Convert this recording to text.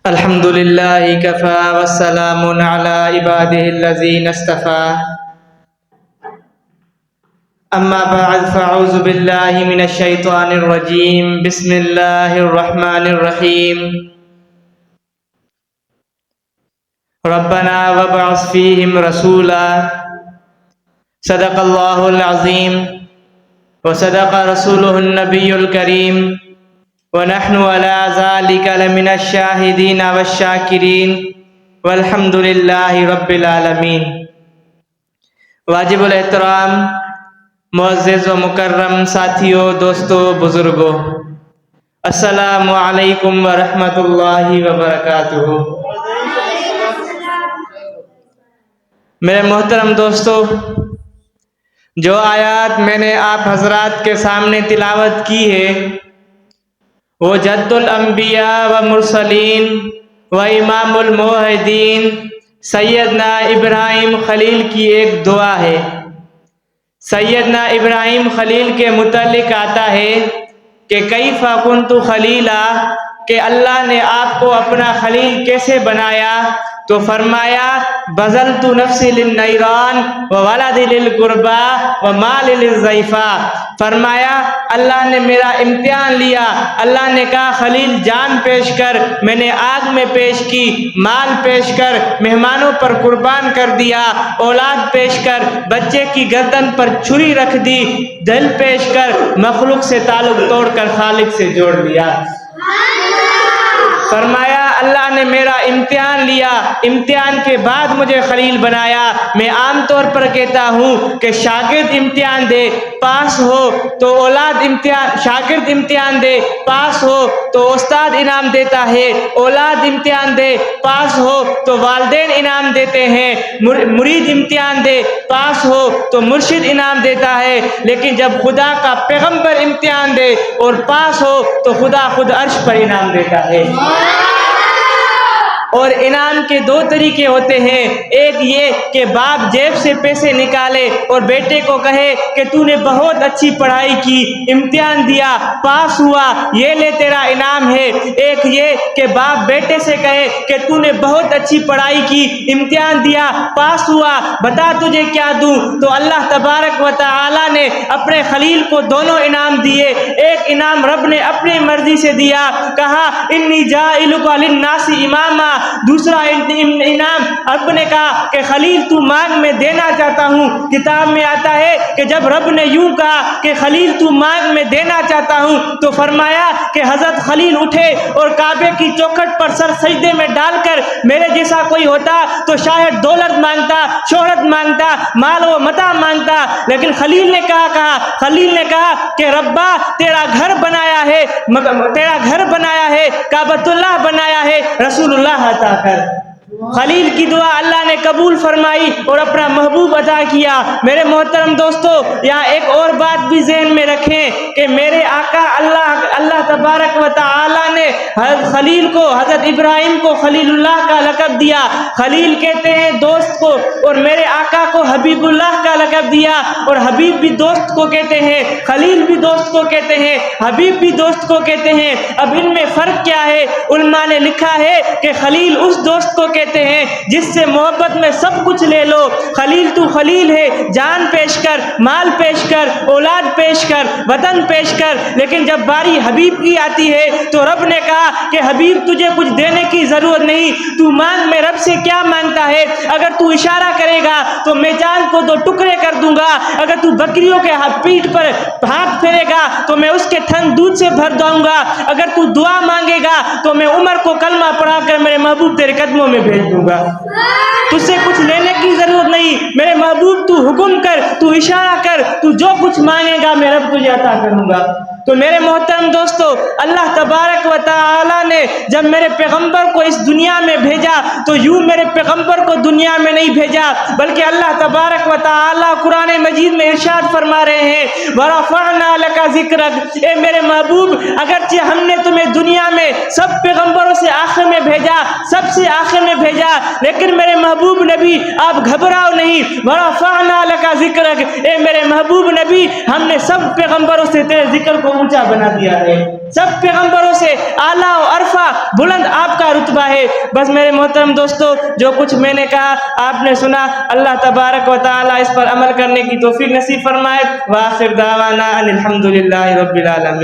الحمد لله كفى والسلام على عباده الذين اصطفى أما بعد فأعوذ بالله من الشيطان الرجيم بسم الله الرحمن الرحيم ربنا وابعث فيهم رسولا صدق الله العظيم وصدق رسوله النبي الكريم ونحن على ذلك لمن الشاهدين والشاكرين والحمد لله رب العالمين۔ واجب الاحترام معزز و مکرم ساتھیوں، دوستوں، بزرگوں، السلام علیکم ورحمۃ اللہ وبرکاتہ۔ میرے محترم دوستوں، جو آیات میں نے آپ حضرات کے سامنے تلاوت کی ہے وہ جد الانبیاء و مرسلین و امام الموحدین سیدنا ابراہیم خلیل کی ایک دعا ہے۔ سیدنا ابراہیم خلیل کے متعلق آتا ہے کہ کیف کنت خلیلا، کہ اللہ نے آپ کو اپنا خلیل کیسے بنایا؟ تو فرمایا بذلت نفسی للنیران وولد للقربا ومال للضیفا۔ فرمایا اللہ نے میرا امتحان لیا، اللہ نے کہا خلیل جان پیش کر، میں نے آگ میں پیش کی، مال پیش کر، مہمانوں پر قربان کر دیا، اولاد پیش کر، بچے کی گردن پر چھری رکھ دی، دل پیش کر، مخلوق سے تعلق توڑ کر خالق سے جوڑ دیا۔ فرمایا اللہ نے میرا امتحان لیا، امتحان کے بعد مجھے خلیل بنایا۔ میں عام طور پر کہتا ہوں کہ شاگرد امتحان دے، پاس ہو تو اولاد شاگرد امتحان دے، پاس ہو تو استاد انعام دیتا ہے، اولاد امتحان دے، پاس ہو تو والدین انعام دیتے ہیں، مرید امتحان دے، پاس ہو تو مرشد انعام دیتا ہے، لیکن جب خدا کا پیغمبر امتحان دے اور پاس ہو تو خدا خود عرش پر انعام دیتا ہے۔ اور انعام کے دو طریقے ہوتے ہیں، ایک یہ کہ باپ جیب سے پیسے نکالے اور بیٹے کو کہے کہ تو نے بہت اچھی پڑھائی کی، امتحان دیا، پاس ہوا، یہ لے تیرا انعام ہے۔ ایک یہ کہ باپ بیٹے سے کہے کہ تو نے بہت اچھی پڑھائی کی، امتحان دیا، پاس ہوا، بتا تجھے کیا دوں؟ تو اللہ تبارک و تعالی نے اپنے خلیل کو دونوں انعام دیے۔ ایک انعام رب نے اپنی مرضی سے دیا، کہا انی جاعلک للناس اماما۔ دوسرا انعام رب نے کہا کہ خلیل تو مانگ میں دینا چاہتا ہوں۔ کتاب میں آتا ہے کہ جب رب نے یوں کہا کہ خلیل تو مانگ میں دینا چاہتا ہوں تو فرمایا کہ حضرت خلیل اٹھے اور کعبے کی چوکھٹ پر سر سجدے میں ڈال کر میرے جیسا کوئی ہوتا تو شاید دولت مانگتا، شہرت مانگتا، مال و متاع مانگتا، لیکن خلیل نے کہا کہ ربا تیرا گھر بنایا ہے، کعبۃ اللہ بنایا ہے، رسول اللہ عطا کر۔ خلیل کی دعا اللہ نے قبول فرمائی اور اپنا محبوب عطا کیا۔ میرے محترم دوستو، یہاں ایک اور بات بھی ذہن میں رکھیں کہ میرے آقا اللہ تبارک و تعالی نے حضرت خلیل کو، حضرت ابراہیم کو خلیل اللہ کا لقب دیا۔ خلیل کہتے ہیں دوست کو، اور میرے آقا کو حبیب اللہ کا لقب دیا، اور حبیب بھی دوست کو کہتے ہیں، خلیل بھی دوست کو کہتے ہیں، حبیب بھی دوست کو کہتے ہیں۔ اب ان میں فرق کیا ہے؟ علماء نے لکھا ہے کہ خلیل اس دوست کو کہتے ہیں جس سے محبت میں سب کچھ لے لو۔ خلیل تو خلیل ہے، جان پیش کر، مال پیش کر، اولاد پیش کر، وطن پیش کر، لیکن جب باری حبیب کی آتی ہے تو رب نے کہا کہ حبیب تجھے کچھ دینے کی ضرورت نہیں، تو مانگ، میں رب سے کیا مانگتا ہے؟ اگر تو اشارہ کرے گا تو میں چاند کو دو ٹکڑے کر دوں گا، اگر تو بکریوں کے پیٹھ پر ہاتھ پھیرے گا تو میں اس کے تھن دودھ سے بھر دوں گا، اگر تو دعا مانگے گا تو میں عمر کو کلمہ پڑھا کر میرے محبوب تیرے قدموں میں بھیج دوں گا۔ تجھ سے کچھ لینے کی ضرورت نہیں، میرے محبوب تو حکم کر، تو اشارہ کر، تو جو کچھ مانگے گا میں رب تجھے عطا کروں گا۔ تو میرے محترم دوستو، اللہ تبارک و تعالی نے جب میرے پیغمبر کو اس دنیا میں بھیجا تو یوں میرے پیغمبر کو دنیا میں نہیں بھیجا، بلکہ اللہ تبارک و تعالی قرآن مجید میں ارشاد فرما رہے ہیں وَرَفَعْنَا لَكَ ذِكْرَكَ، اے میرے محبوب اگرچہ ہم نے تمہیں دنیا میں سب پیغمبروں سے آخر میں بھیجا، سب سے آخر میں بھیجا، لیکن میرے محبوب نبی آپ گھبراؤ نہیں، ورفعنا لک ذکرک، اے میرے محبوب نبی ہم نے سب پیغمبروں سے تیرے ذکر کو اونچا بنا دیا ہے، سب پیغمبروں سے اعلیٰ و عرفہ بلند آپ کا رتبہ ہے۔ بس میرے محترم دوستو، جو کچھ میں نے کہا آپ نے سنا، اللہ تبارک و تعالی اس پر عمل کرنے کی توفیق نصیب فرمائے۔ وآخر دعوانا ان الحمد للہ رب العالمین۔